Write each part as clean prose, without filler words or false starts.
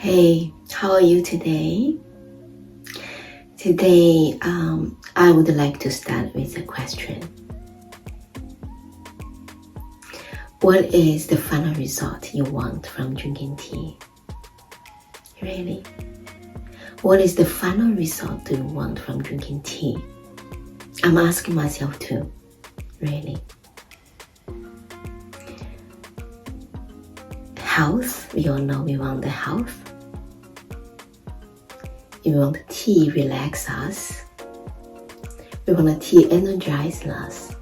Hey, how are you today? Today, I would like to start with a question. What is the final result you want from drinking tea? Really? What is the final result you want from drinking tea? I'm asking myself too. Really? Health, we all know we want the health. We want the tea relax us. We want the tea energize us.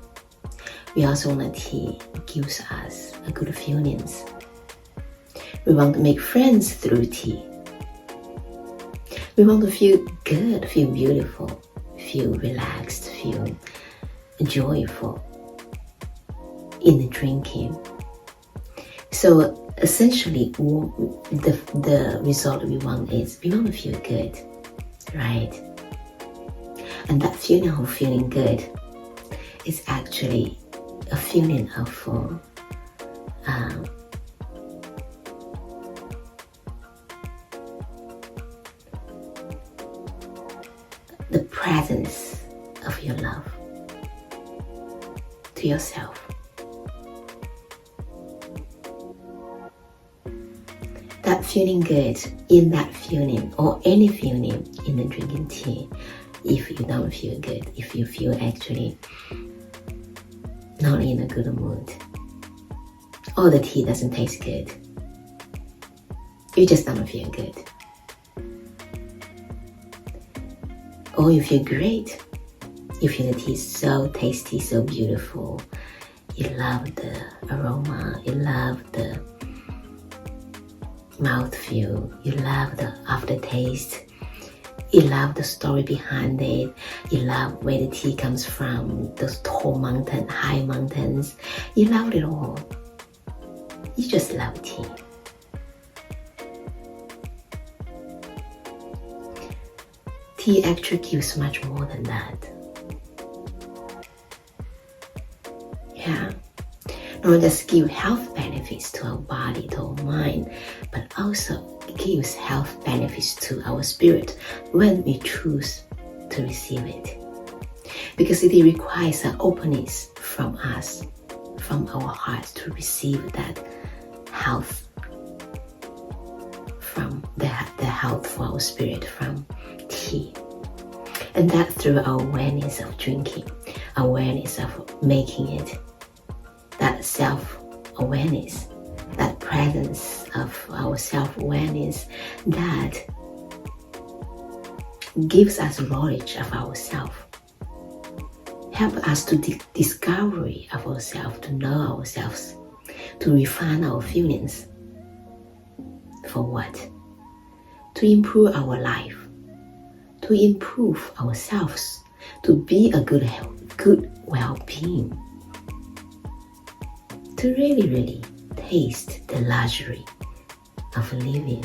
We also want the tea gives us a good feelings. We want to make friends through tea. We want to feel good, feel beautiful, feel relaxed, feel joyful in the drinking. So essentially, the result we want is we want to feel good, right? And that feeling of feeling good is actually a feeling of the presence of your love to yourself. That feeling good in that feeling or any feeling in the drinking tea, if you don't feel good, if you feel actually not in a good mood, or the tea doesn't taste good, you just don't feel good. Or you feel great, you feel the tea is so tasty, so beautiful, you love the aroma, you love the mouthfeel, you love the aftertaste, you love the story behind it, you love where the tea comes from, those tall mountains, high mountains, you love it all. You just love tea. Tea actually gives much more than that. Yeah. Not just give health benefits to our body, to our mind, but also gives health benefits to our spirit when we choose to receive it. Because it requires an openness from us, from our hearts, to receive that health, from the health for our spirit from tea. And that through our awareness of drinking, awareness of making it, that self-awareness, that presence of our self-awareness that gives us knowledge of ourselves, help us to discovery of ourselves, to know ourselves, to refine our feelings. For what? To improve our life, to improve ourselves, to be a good health, good well-being, to really taste the luxury of living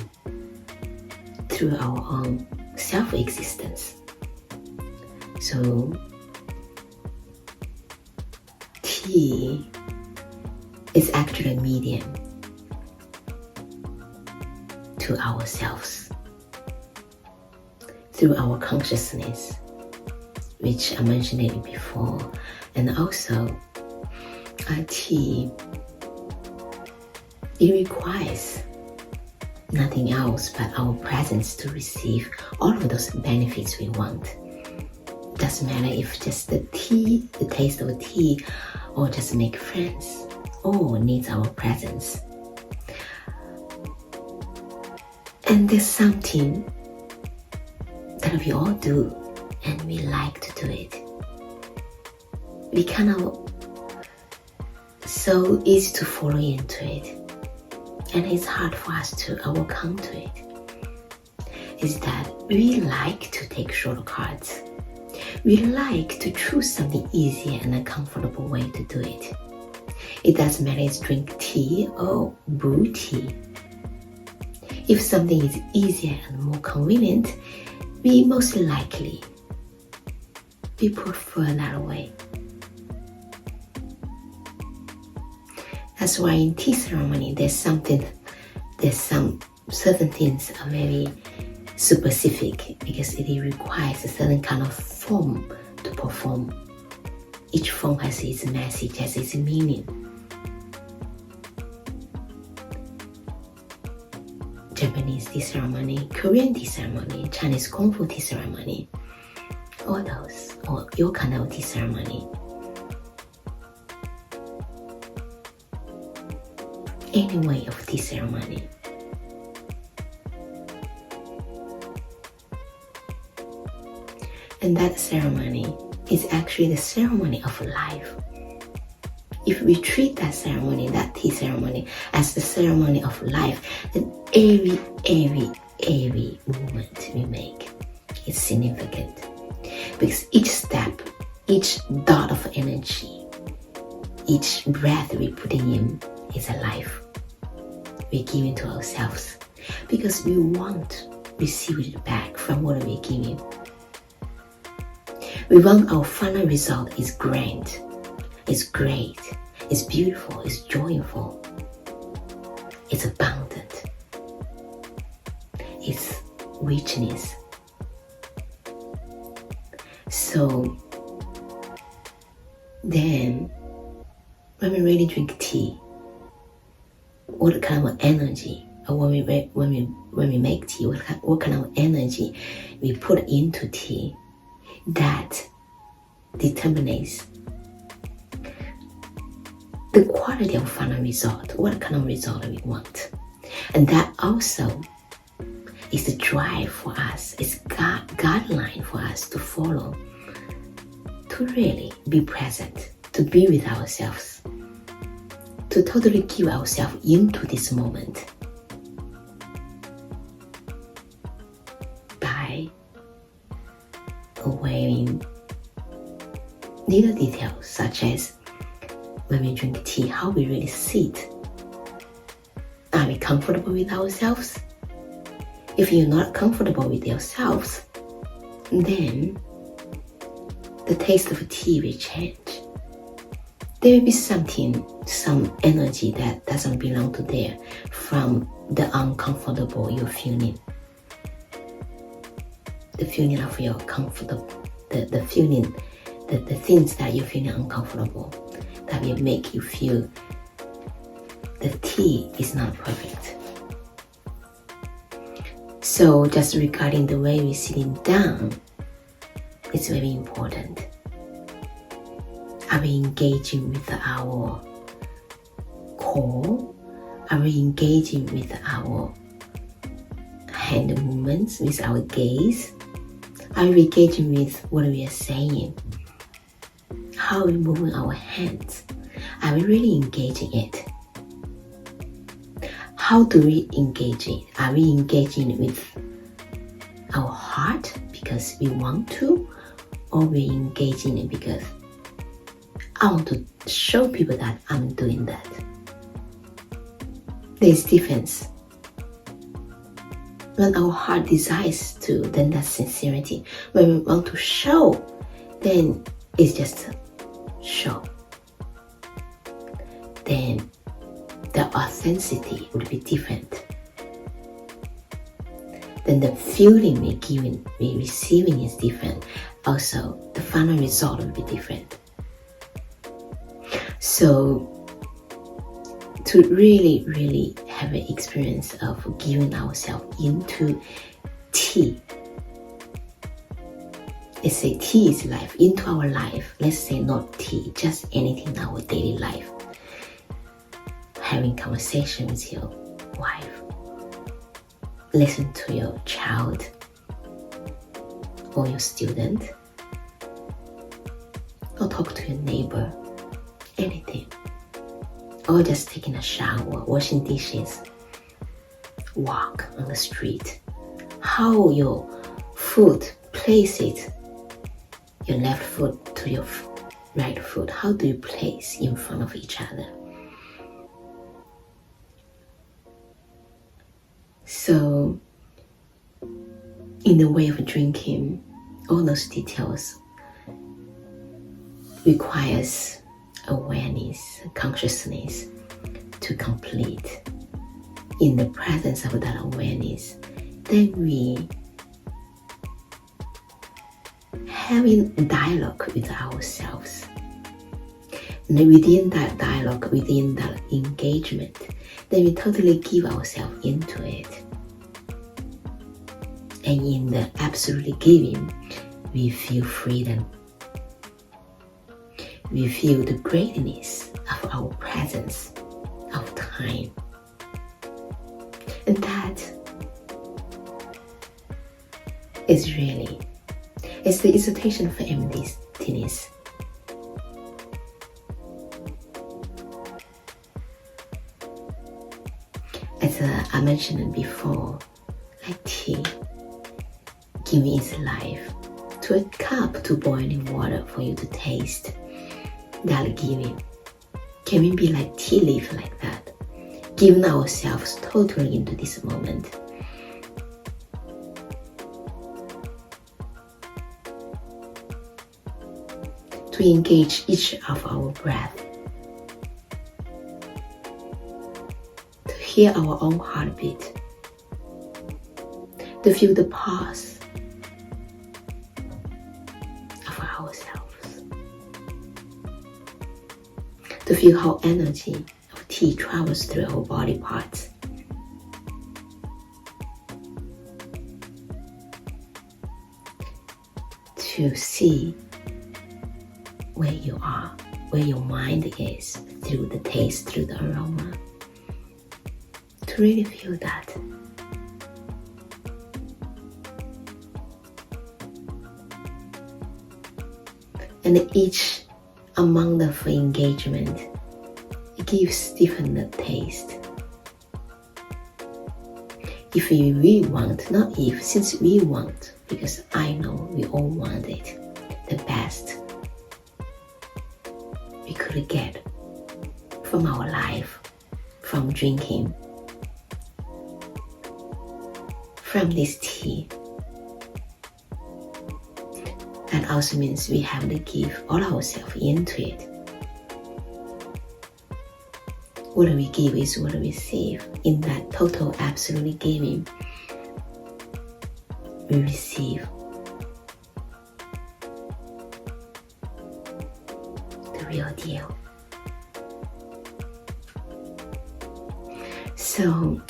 through our own self-existence. So tea is actually a medium to ourselves through our consciousness, which I mentioned it before, and also tea, it requires nothing else but our presence to receive all of those benefits we want. Doesn't matter if just the tea, the taste of tea, or just make friends, all needs our presence. And there's something that we all do, and we like to do it. We kind of so easy to follow into it, and it's hard for us to overcome to it, is that we like to take shortcuts. We like to choose something easier and a comfortable way to do it. It doesn't matter if drink tea or brew tea. If something is easier and more convenient, we most likely prefer that way. That's why in tea ceremony there's some certain things are very specific because it requires a certain kind of form to perform. Each form has its message, has its meaning. Japanese tea ceremony, Korean tea ceremony, Chinese Kung Fu tea ceremony, all those, or your kind of tea ceremony. Any way of tea ceremony. And that ceremony is actually the ceremony of life. If we treat that ceremony, that tea ceremony, as the ceremony of life, then every movement we make is significant. Because each step, each dot of energy, each breath we put in is a life we're giving to ourselves. Because we want to receive it back from what we're giving. We want our final result is grand, is great, is beautiful, is joyful, it's abundant, it's richness. So then, when we really drink tea, what kind of energy, or when we make tea, what kind of energy we put into tea, that determines the quality of final result, what kind of result we want. And that also is the drive for us, it's guideline for us to follow, to really be present, to be with ourselves, to totally give ourselves into this moment by weighing little details such as when we drink tea, how we really sit. Are we comfortable with ourselves? If you're not comfortable with yourselves, then the taste of tea will change. There will be some energy that doesn't belong to there from the uncomfortable you're feeling. The feeling of your comfortable, the feeling, the things that you're feeling uncomfortable, that will make you feel the tea is not perfect. So just regarding the way we're sitting down, it's very important. Are we engaging with our core? Are we engaging with our hand movements, with our gaze? Are we engaging with what we are saying? How are we moving our hands? Are we really engaging it? How do we engage it? Are we engaging with our heart because we want to? Or we engaging it because I want to show people that I'm doing that? There's difference. When our heart desires to, then that's sincerity. When we want to show, then it's just show. Then the authenticity would be different. Then the feeling we're receiving is different. Also, the final result will be different. So, to really have an experience of giving ourselves into tea. Let's say tea is life, into our life. Let's say not tea, just anything in our daily life. Having conversation with your wife. Listen to your child or your student. Or talk to your neighbor. Anything. Or just taking a shower, washing dishes, walk on the street. How your foot, place it, your left foot to your right foot, how do you place in front of each other? So, in the way of drinking, all those details requires awareness, consciousness to complete. in the presence of that awareness, then we having dialogue with ourselves. And within that dialogue, within that engagement, then we totally give ourselves into it. And in the absolutely giving, we feel freedom. We feel the greatness of our presence, of time. And that is really, it's the exaltation of emptiness. As I mentioned before, like tea, giving its life to a cup to boiling water for you to taste. That giving. Can we be like tea leaf like that? Giving ourselves totally into this moment. To engage each of our breath. To hear our own heartbeat. To feel the pulse of ourselves. To feel how energy of tea travels through our body parts. To see where you are, where your mind is through the taste, through the aroma. To really feel that. And each among the engagement, it gives different taste. If we really want, not if, since we want, because I know we all want it, the best we could get from our life, from drinking, from this tea. That also means we have to give all ourselves into it. What we give is what we receive. In that total, absolutely giving, we receive the real deal. So,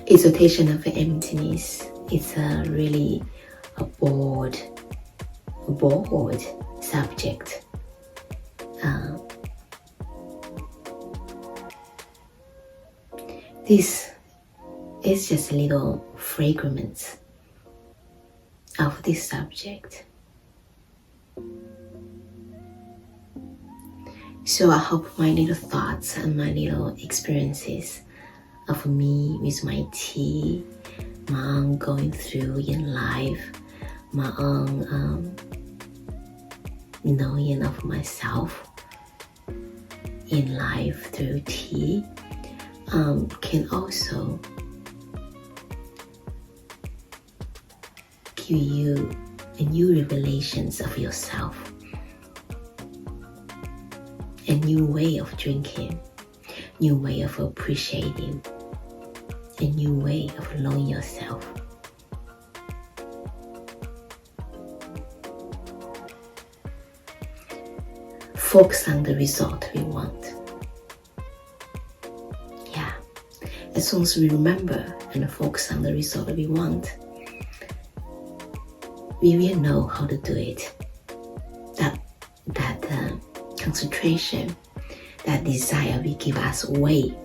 exaltation of emptiness is really a broad subject. This is just a little fragments of this subject. So I hope my little thoughts and my little experiences of me with my tea, my own going through in life, my own knowing of myself in life through tea, can also give you a new revelations of yourself, a new way of drinking, new way of appreciating, a new way of knowing yourself. Focus on the result we want. Yeah, as long as we remember and focus on the result we want, we will know how to do it. That concentration, that desire will give us way,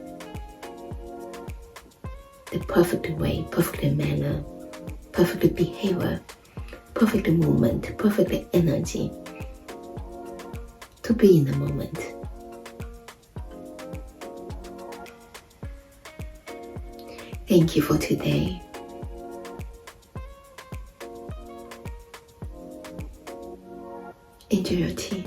the perfect way, perfect manner, perfect behavior, perfect movement, perfect energy to be in the moment. Thank you for today. Enjoy your tea.